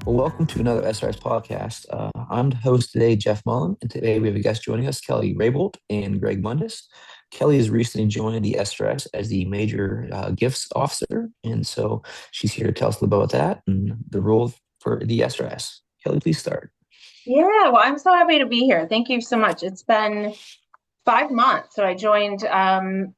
Well, welcome to another SRS podcast. I'm the host today, Jeff Mullin, and today we have a guest joining us, Kelly Rabolt and Greg Mundis. Kelly has recently joined the SRS as the major gifts officer, and so she's here to tell us a little about that and the role for the SRS. Kelly, please start. Yeah, well, I'm so happy to be here. Thank you so much. It's been 5 months. So I joined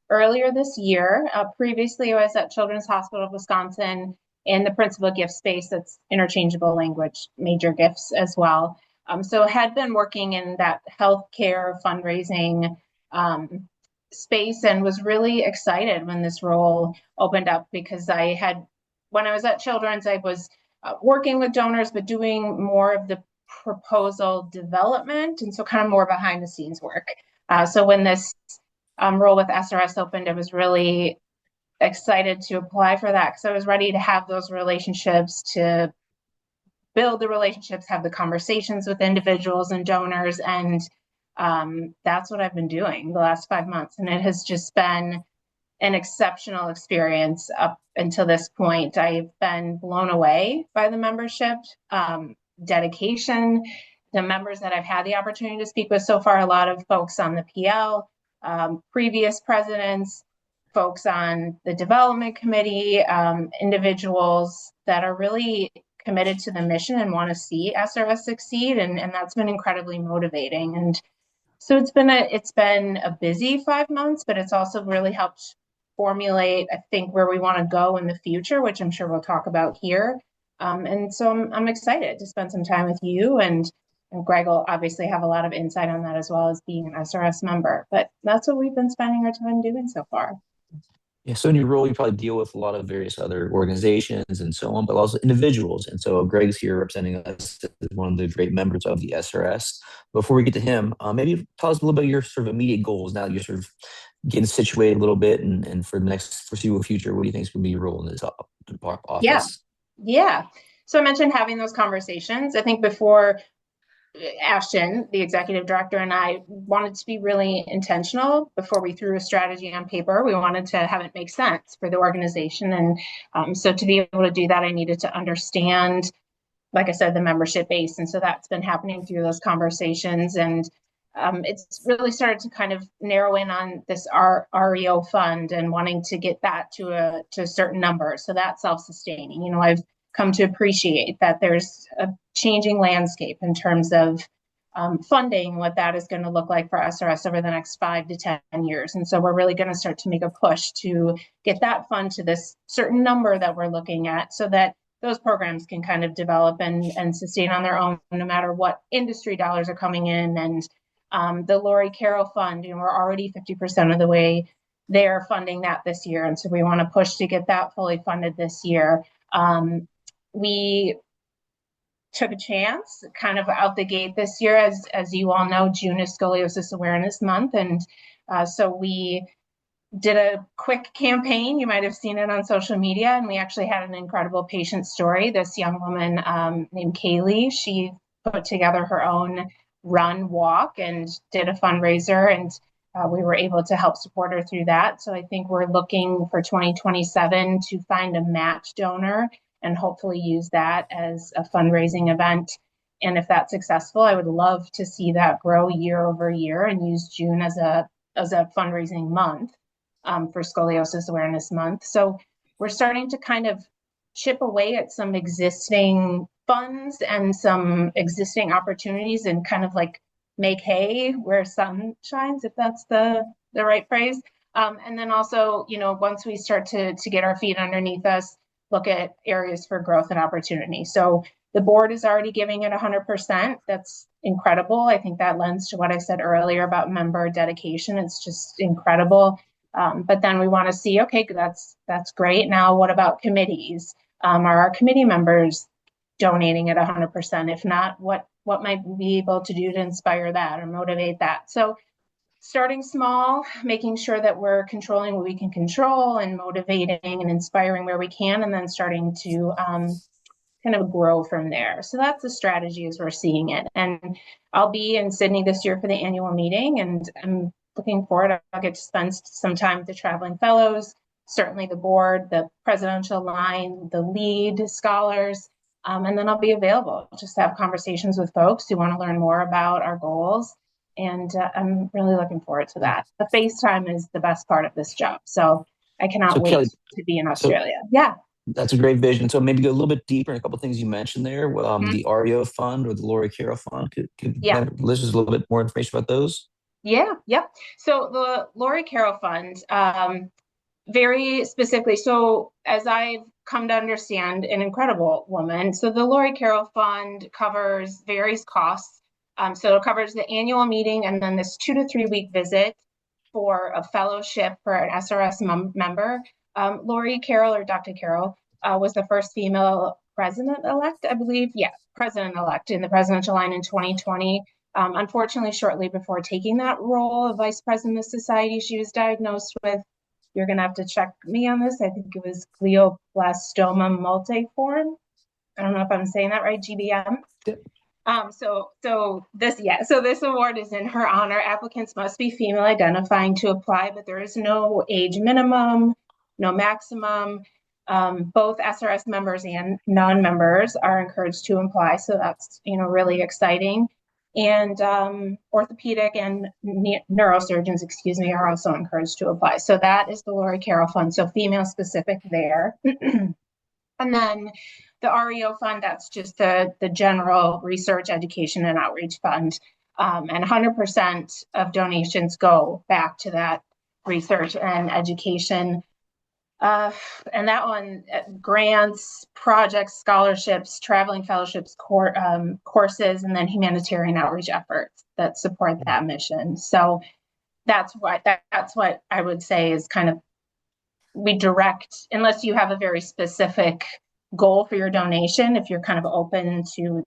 earlier this year. Previously, I was at Children's Hospital of Wisconsin in the principal gift space. That's interchangeable language, major gifts as well. So I had been working in that healthcare fundraising space and was really excited when this role opened up because when I was at Children's, I was working with donors, but doing more of the proposal development. And so kind of more behind the scenes work. So when this role with SRS opened, I was really excited to apply for that because I was ready to have those relationships, to build the relationships, have the conversations with individuals and donors. And that's what I've been doing the last 5 months. And it has just been an exceptional experience up until this point. I've been blown away by the membership, dedication, the members that I've had the opportunity to speak with so far. A lot of folks on the PL, previous presidents, folks on the development committee, individuals that are really committed to the mission and want to see SRS succeed. And that's been incredibly motivating. And so it's been a busy 5 months, but it's also really helped formulate, I think, where we want to go in the future, which I'm sure we'll talk about here. And so I'm excited to spend some time with you, and Greg will obviously have a lot of insight on that as well as being an SRS member. But that's what we've been spending our time doing so far. Yeah, so in your role, you probably deal with a lot of various other organizations and so on, but also individuals. And so Greg's here representing us as one of the great members of the SRS. Before we get to him, maybe tell us a little bit of your sort of immediate goals now that you're sort of getting situated a little bit, and for the next foreseeable future, what do you think is going to be your role in this Yeah, office? yeah. So I mentioned having those conversations. I think before Ashton, the executive director, and I wanted to be really intentional before we threw a strategy on paper. We wanted to have it make sense for the organization. And so to be able to do that, I needed to understand, like I said, the membership base. And so that's been happening through those conversations. And it's really started to kind of narrow in on this REO fund and wanting to get that to a certain number. So that's self-sustaining. I've come to appreciate that there's a changing landscape in terms of funding, what that is going to look like for SRS over the next 5 to 10 years. And so we're really going to start to make a push to get that fund to this certain number that we're looking at so that those programs can kind of develop and sustain on their own, no matter what industry dollars are coming in. And the Lori Carroll Fund, we're already 50% of the way there funding that this year. And so we want to push to get that fully funded this year. We took a chance kind of out the gate this year. As you all know, June is Scoliosis Awareness Month. And so we did a quick campaign. You might have seen it on social media. And we actually had an incredible patient story. This young woman named Kaylee, she put together her own run, walk, and did a fundraiser. And we were able to help support her through that. So I think we're looking for 2027 to find a match donor and hopefully use that as a fundraising event. And if that's successful, I would love to see that grow year over year and use June as a fundraising month for Scoliosis Awareness Month. So we're starting to kind of chip away at some existing funds and some existing opportunities and kind of like make hay where sun shines, if that's the right phrase. And then also, once we start to get our feet underneath us, look at areas for growth and opportunity. So the board is already giving it 100%. That's incredible. I think that lends to what I said earlier about member dedication. It's just incredible. But then we want to see, okay, that's great. Now, what about committees? Are our committee members donating at 100%? If not, what might we be able to do to inspire that or motivate that? So starting small, making sure that we're controlling what we can control and motivating and inspiring where we can, and then starting to kind of grow from there. So that's the strategy as we're seeing it. And I'll be in Sydney this year for the annual meeting, and I'm looking forward. I'll get to spend some time with the traveling fellows, certainly the board, the presidential line, the lead scholars, And then I'll be available just to have conversations with folks who want to learn more about our goals. And I'm really looking forward to that. The FaceTime is the best part of this job. So I cannot So wait Kelly, to be in so Australia. Yeah. that's a great vision. So maybe go a little bit deeper in a couple of things you mentioned there. Mhm. The REO fund or the Lori Carroll fund. Could Yeah. listeners a little bit more information about those? Yeah. Yep. So the Lori Carroll Fund, very specifically, so as I've come to understand, an incredible woman. So the Lori Carroll Fund covers various costs. So it covers the annual meeting and then this 2 to 3 week visit for a fellowship for an SRS member. Lori Carroll or Dr. Carroll was the first female president-elect, I believe. Yeah, president-elect in the presidential line in 2020. Unfortunately, shortly before taking that role of vice president of the society, she was diagnosed with, you're going to have to check me on this, I think it was glioblastoma multiforme. I don't know if I'm saying that right, GBM. So this award is in her honor. Applicants must be female identifying to apply, but there is no age minimum, no maximum. Both SRS members and non-members are encouraged to apply, so that's really exciting. And orthopedic and neurosurgeons, excuse me, are also encouraged to apply. So that is the Lori Carroll Fund, so female specific there. And then the REO fund, that's just the general research, education, and outreach fund. And 100% of donations go back to that research and education. And that one, grants, projects, scholarships, traveling fellowships, courses, and then humanitarian outreach efforts that support that mission. So that's what I would say is kind of, we direct, unless you have a very specific goal for your donation, if you're kind of open to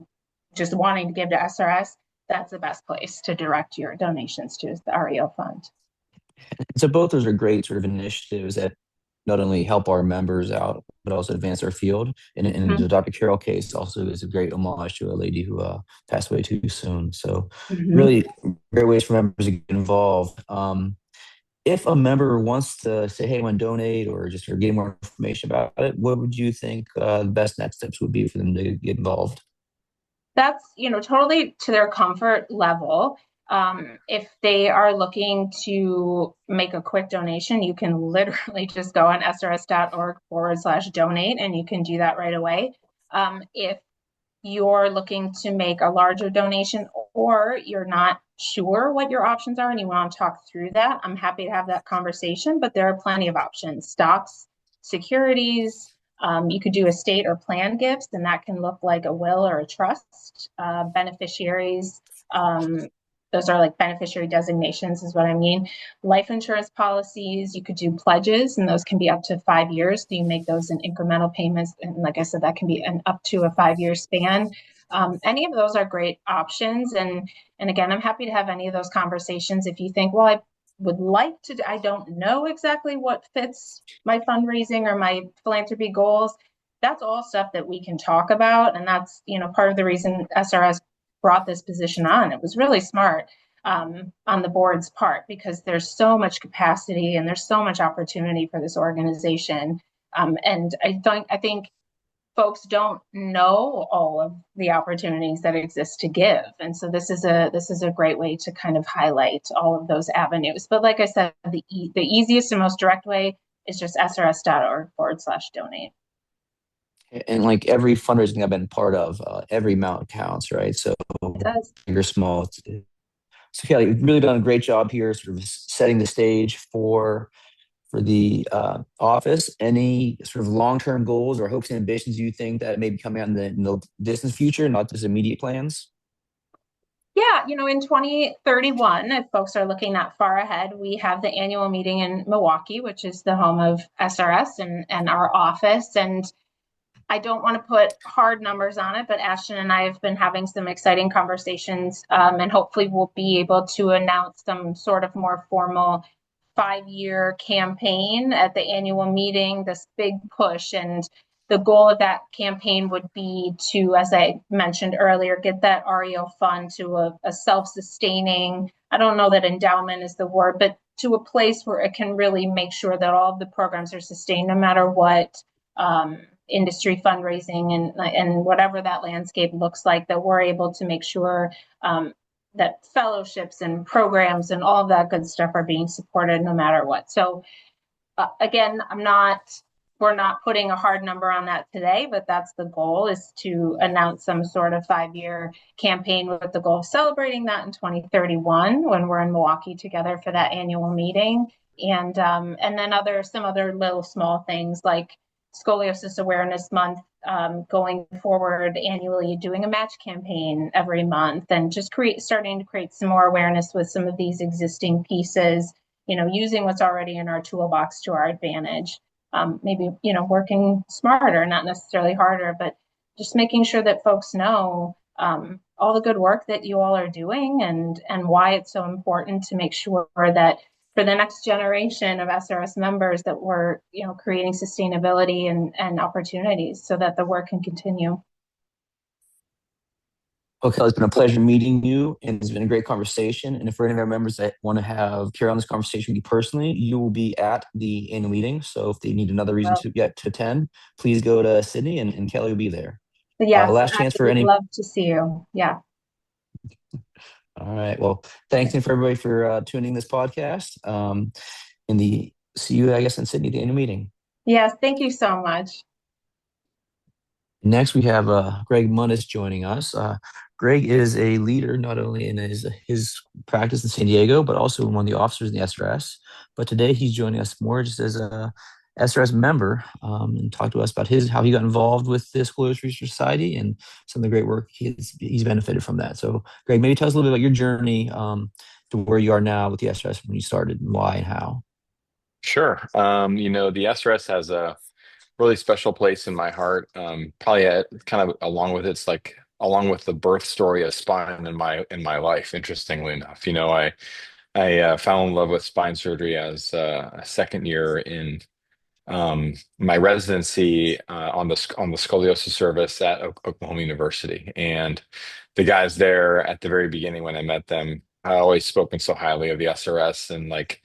just wanting to give to SRS, that's the best place to direct your donations to, is the REO fund. So both those are great sort of initiatives that not only help our members out, but also advance our field. And in Mm-hmm. the Dr. Carroll case, also is a great homage to a lady who passed away too soon. So Mm-hmm. really great ways for members to get involved. If a member wants to say, hey, I want to donate or just or get more information about it, what would you think the best next steps would be for them to get involved? That's totally to their comfort level. If they are looking to make a quick donation, you can literally just go on srs.org/donate, and you can do that right away. If you're looking to make a larger donation or you're not sure what your options are and you want to talk through that, I'm happy to have that conversation, but there are plenty of options: stocks, securities. You could do estate or plan gifts, and that can look like a will or a trust. Beneficiaries, those are like beneficiary designations is what I mean. Life insurance policies, you could do pledges, and those can be up to 5 years. So you make those in incremental payments. And like I said, that can be an up to a 5-year span. Any of those are great options. And again, I'm happy to have any of those conversations. If you think, well, I would like to, I don't know exactly what fits my fundraising or my philanthropy goals, that's all stuff that we can talk about. And that's, part of the reason SRS brought this position on. It was really smart on the board's part, because there's so much capacity and there's so much opportunity for this organization. And I think folks don't know all of the opportunities that exist to give. And so this is a great way to kind of highlight all of those avenues. But like I said, the easiest and most direct way is just srs.org/donate. And like every fundraising I've been part of, every amount counts, right? So It does. big or small. So Kelly, you've really done a great job here, sort of setting the stage for the office. Any sort of long-term goals or hopes and ambitions you think that may be coming out in the distant future, not just immediate plans? Yeah, in 2031, if folks are looking that far ahead, we have the annual meeting in Milwaukee, which is the home of SRS and our office. And I don't want to put hard numbers on it, but Ashton and I have been having some exciting conversations, and hopefully we'll be able to announce some sort of more formal 5-year campaign at the annual meeting, this big push. And the goal of that campaign would be to, as I mentioned earlier, get that REO fund to a self-sustaining, I don't know that endowment is the word, but to a place where it can really make sure that all of the programs are sustained no matter what industry fundraising and whatever that landscape looks like, that we're able to make sure that fellowships and programs and all of that good stuff are being supported no matter what. So again, we're not putting a hard number on that today, but that's the goal, is to announce some sort of 5-year campaign with the goal of celebrating that in 2031 when we're in Milwaukee together for that annual meeting. And then some other little small things like Scoliosis Awareness Month, going forward annually, doing a match campaign every month, and just starting to create some more awareness with some of these existing pieces, using what's already in our toolbox to our advantage. Maybe, working smarter, not necessarily harder, but just making sure that folks know all the good work that you all are doing, and why it's so important to make sure that for the next generation of SRS members that we're, creating sustainability and opportunities so that the work can continue. Okay, it's been a pleasure meeting you, and it's been a great conversation. And if for any of our members that want to carry on this conversation with you personally, you will be at the annual meeting. So if they need another reason to attend, please go to Sydney, and Kelly will be there. Yes, last I chance for would any. love to see you. Yeah. All right. Well, thanks for everybody for tuning this podcast. See you, I guess, in Sydney, the annual meeting. Yes, thank you so much. Next, we have Greg Mundis joining us. Greg is a leader not only in his practice in San Diego, but also one of the officers in the SRS. But today he's joining us more just as a SRS member, and talk to us about how he got involved with the Scoliosis Research Society and some of the great work he's benefited from that. So, Greg, maybe tell us a little bit about your journey to where you are now with the SRS, when you started, and why and how. Sure. The SRS has a really special place in my heart. Probably kind of along with the birth story of spine in my life. Interestingly enough, I fell in love with spine surgery as a second year in my residency on the scoliosis service at Oklahoma University. And the guys there at the very beginning, when I met them, I always spoken so highly of the SRS, and like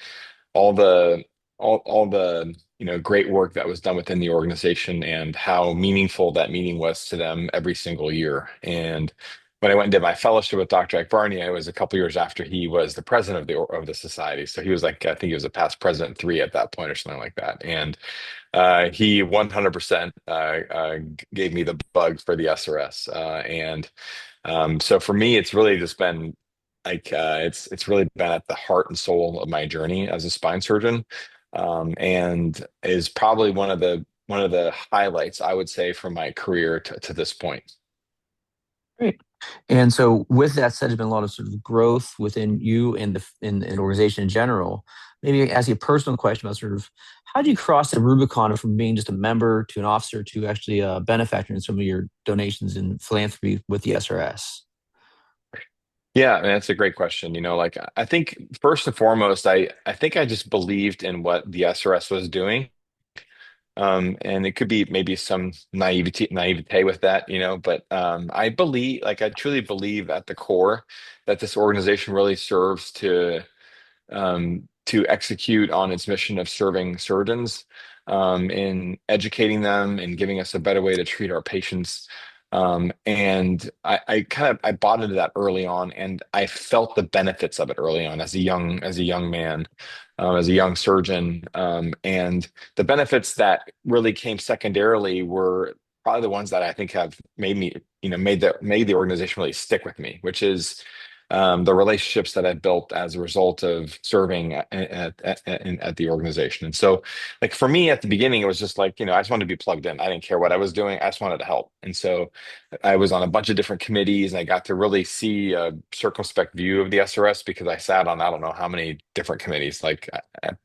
all the all the great work that was done within the organization, and how meaningful that meeting was to them every single year. And when I went and did my fellowship with Dr. Akbarni, it was a couple years after he was the president of the society. So he was I think he was a past president 3 at that point or something like that. And he 100% gave me the bug for the SRS. So for me, it's really just been it's really been at the heart and soul of my journey as a spine surgeon, and is probably one of the highlights, I would say, from my career to this point. Great. And so, with that said, there's been a lot of sort of growth within you and the organization in general. Maybe ask you a personal question about sort of how do you cross the Rubicon from being just a member to an officer to actually a benefactor in some of your donations and philanthropy with the SRS? Yeah, man, that's a great question. I think first and foremost, I think I just believed in what the SRS was doing. And it could be maybe some naivete with that, but I truly believe at the core that this organization really serves to execute on its mission of serving surgeons, in educating them and giving us a better way to treat our patients. And I bought into that early on, and I felt the benefits of it early on as a young man, as a young surgeon. And the benefits that really came secondarily were probably the ones that I think have made me, made the organization really stick with me, which is the relationships that I've built as a result of serving at the organization. And so, like for me at the beginning, it was just like, I just wanted to be plugged in. I didn't care what I was doing. I just wanted to help. And so I was on a bunch of different committees, and I got to really see a circumspect view of the SRS because I sat on, I don't know how many different committees, like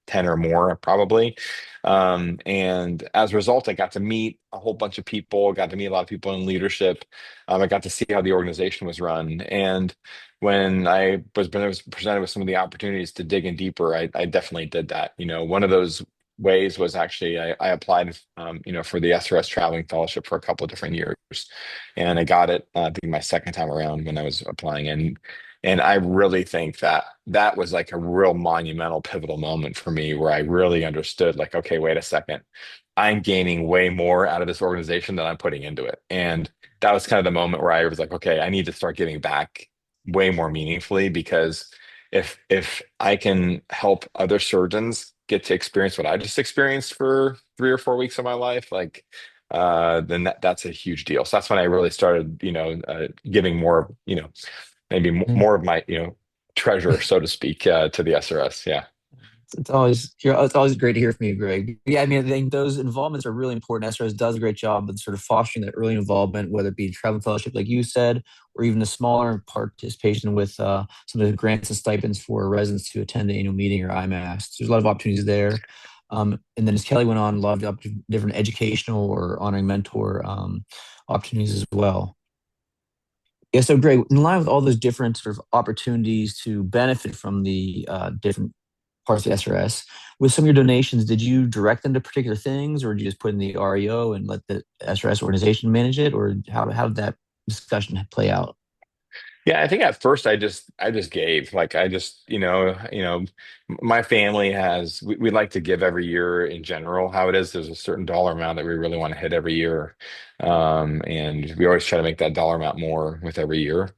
10 or more probably. And as a result, I got to meet a whole bunch of people, got to meet a lot of people in leadership. I got to see how the organization was run. And when I was presented with some of the opportunities to dig in deeper, I definitely did that. One of those ways was actually I applied, for the SRS traveling fellowship for a couple of different years, and I got it. I think my second time around when I was applying, and And I really think that that was like a real monumental, pivotal moment for me where I really understood, like, okay, wait a second. I'm gaining way more out of this organization than I'm putting into it. And that was kind of the moment where I was like, okay, I need to start giving back way more meaningfully, because if I can help other surgeons get to experience what I just experienced for 3 or 4 weeks of my life, like then that's a huge deal. So that's when I really started, giving more, maybe more of my, treasure, so to speak, to the SRS. Yeah. It's always great to hear from you, Greg. Yeah, I mean, I think those involvements are really important. SRS does a great job with sort of fostering that early involvement, whether it be travel fellowship, like you said, or even a smaller participation with some of the grants and stipends for residents to attend the annual meeting or IMAS. There's a lot of opportunities there. And then as Kelly went on, a lot of different educational or honoring mentor opportunities as well. Yeah, so Greg, in line with all those different sort of opportunities to benefit from the different parts of the SRS. With some of your donations, did you direct them to particular things, or did you just put in the REO and let the SRS organization manage it, or how did that discussion play out? Yeah, I think at first I just gave, like, I just, my family has, we like to give every year in general. How it is, there's a certain dollar amount that we really want to hit every year. And we always try to make that dollar amount more with every year.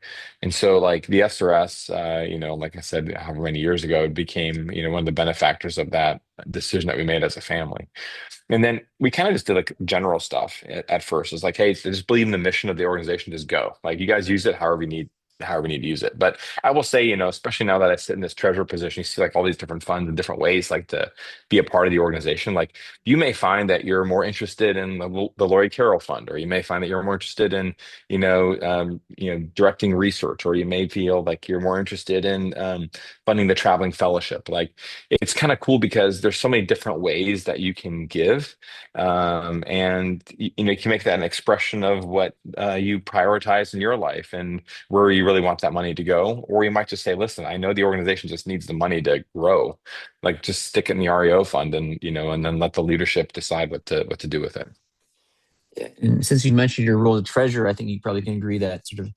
And so like the SRS, like I said, however many years ago, it became, one of the benefactors of that decision that we made as a family. And then we kind of just did like general stuff at first. It's like, hey, just believe in the mission of the organization, just go. Like, you guys use it however you need to use it. But I will say, especially now that I sit in this treasurer position, you see like all these different funds and different ways like to be a part of the organization. Like, you may find that you're more interested in the Laurie Carroll Fund, or you may find that you're more interested in, directing research, or you may feel like you're more interested in funding the traveling fellowship. Like, it's kind of cool because there's so many different ways that you can give, and you can make that an expression of what you prioritize in your life and where you really want that money to go. Or you might just say, listen, I know the organization just needs the money to grow. Like, just stick it in the REO fund, and then let the leadership decide what to do with it. And since you mentioned your role as treasurer, I think you probably can agree that sort of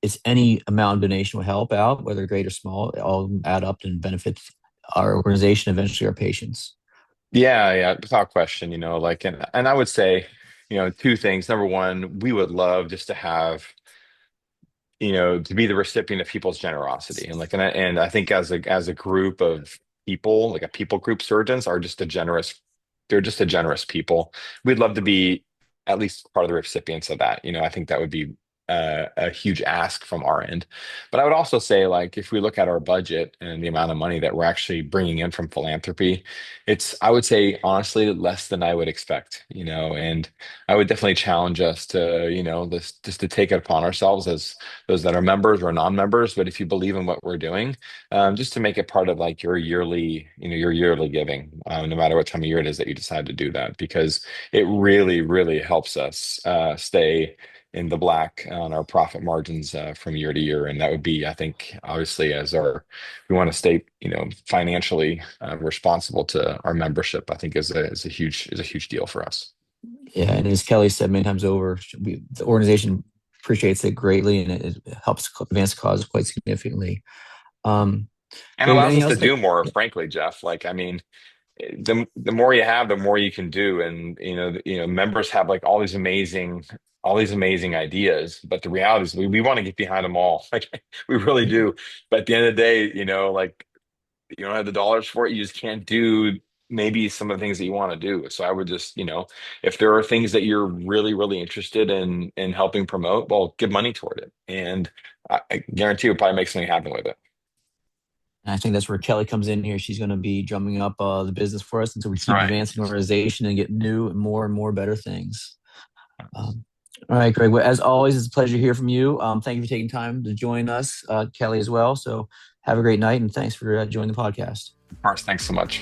it's any amount of donation will help out, whether great or small, it all add up and benefit our organization, eventually our patients. Yeah, yeah, without question, like, and I would say, two things. Number one, we would love just to have, to be the recipient of people's generosity. And I think as a group of people, like a people group, surgeons are just they're just a generous people. We'd love to be at least part of the recipients of that. I think that would be a huge ask from our end. But I would also say, like, if we look at our budget and the amount of money that we're actually bringing in from philanthropy, I would say, honestly, less than I would expect, and I would definitely challenge us to, this, just to take it upon ourselves as those that are members or non-members. But if you believe in what we're doing, just to make it part of like your yearly giving, no matter what time of year it is that you decide to do that, because it really, really helps us stay in the black on our profit margins from year to year. And that would be, I think, obviously, we want to stay, financially responsible to our membership, I think is a huge deal for us. Yeah, and as Kelly said many times over, the organization appreciates it greatly, and it helps advance the cause quite significantly. And Greg, allows anything us else to that do more, frankly, Jeff. Like, I mean, the more you have, the more you can do. And members have like all these amazing ideas, but the reality is we want to get behind them all. Like, we really do. But at the end of the day, like, you don't have the dollars for it. You just can't do maybe some of the things that you want to do. So I would just, if there are things that you're really, really interested in helping promote, well, give money toward it. And I guarantee you'll probably make something happen with it. And I think that's where Kelly comes in here. She's going to be drumming up the business for us until we keep Right. advancing the organization and get new and more better things. All right, Greg. Well, as always, it's a pleasure to hear from you. Thank you for taking time to join us, Kelly, as well. So have a great night, and thanks for joining the podcast. Of course. Thanks so much.